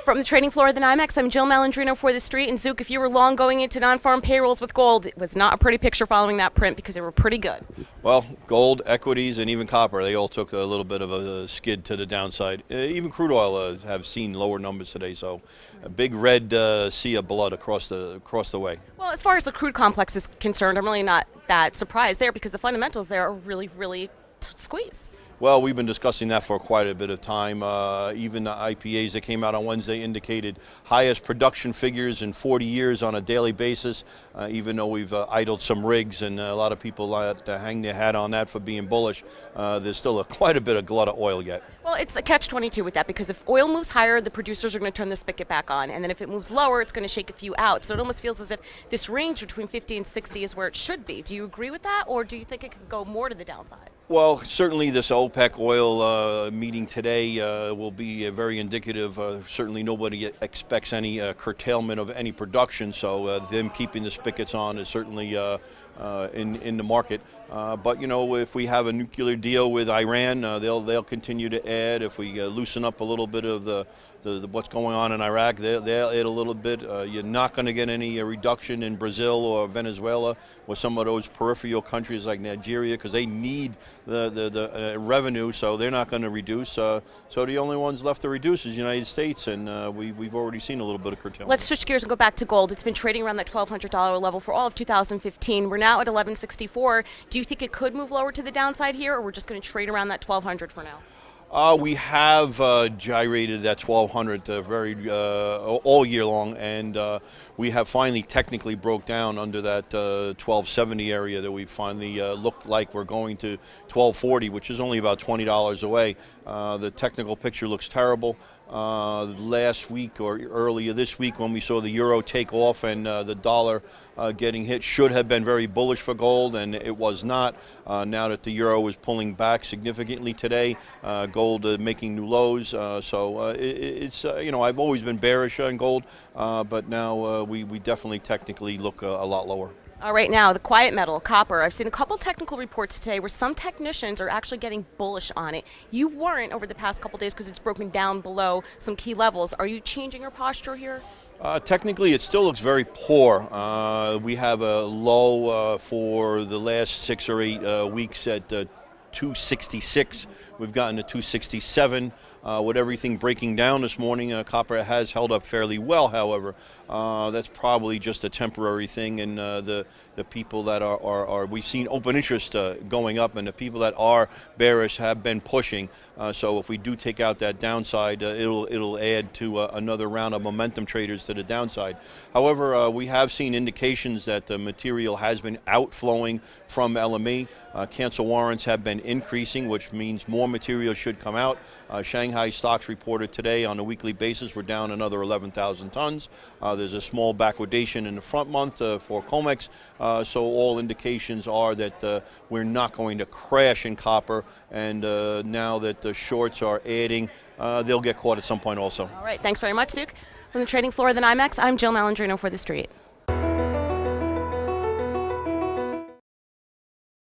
From the trading floor of the NYMEX, I'm Jill Malandrino for TheStreet. And Zook, if you were long going into non-farm payrolls with gold, it was not a pretty picture following that print because they were pretty good. Well, gold, equities, and even copper, they all took a little bit of a skid to the downside. Even crude oil have seen lower numbers today, so a big red sea of blood across the way. Well, as far as the crude complex is concerned, I'm really not that surprised there because the fundamentals there are really squeezed. Well, we've been discussing that for quite a bit of time. Even the IPAs that came out on Wednesday indicated highest production figures in 40 years on a daily basis, even though we've idled some rigs and a lot of people hang their hat on that for being bullish. There's still quite a bit of glut of oil yet. Well, it's a catch-22 with that because if oil moves higher, the producers are going to turn the spigot back on. And then if it moves lower, it's going to shake a few out. So it almost feels as if this range between 50 and 60 is where it should be. Do you agree with that, or do you think it could go more to the downside? Well, certainly this OPEC oil meeting today will be very indicative. Certainly nobody expects any curtailment of any production, so them keeping the spigots on is certainly in the market. But you know, if we have a nuclear deal with Iran, they'll continue to add. If we loosen up a little bit of the what's going on in Iraq, they'll add a little bit. You're not going to get any reduction in Brazil or Venezuela or some of those peripheral countries like Nigeria because they need the revenue, so they're not going to reduce. So the only ones left to reduce is the United States, and we've already seen a little bit of curtailment. Let's switch gears and go back to gold. It's been trading around that $1,200 level for all of 2015. We're now at 1164. Do you think it could move lower to the downside here, or we're just going to trade around that 1200 for now? We have gyrated that 1200 all year long, and we have finally technically broke down under that 1270 area that we finally look like we're going to 1240, which is only about $20 away. The technical picture looks terrible. Last week or earlier this week when we saw the euro take off and the dollar getting hit should have been very bullish for gold, and it was not. Now that the euro is pulling back significantly today, gold making new lows. So it's you know, I've always been bearish on gold, but now we definitely technically look a lot lower. All right, now the quiet metal, copper. I've seen a couple technical reports today where some technicians are actually getting bullish on it. You weren't over the past couple days because it's broken down below some key levels. Are you changing your posture here? Technically, it still looks very poor. We have a low for the last 6 or 8 weeks at 266. We've gotten to 267. With everything breaking down this morning, copper has held up fairly well, however. That's probably just a temporary thing, and the people that are we've seen open interest going up, and the people that are bearish have been pushing. So if we do take out that downside, it'll add to another round of momentum traders to the downside. However, we have seen indications that the material has been outflowing from LME. Cancel warrants have been increasing, which means more material should come out. Shanghai stocks reported today on a weekly basis we're down another 11,000 tons. There's a small backwardation in the front month for COMEX, so all indications are that we're not going to crash in copper, and now that the shorts are adding, they'll get caught at some point also. All right, thanks very much, Duke. From the trading floor of the NYMEX, I'm Jill Malandrino for TheStreet.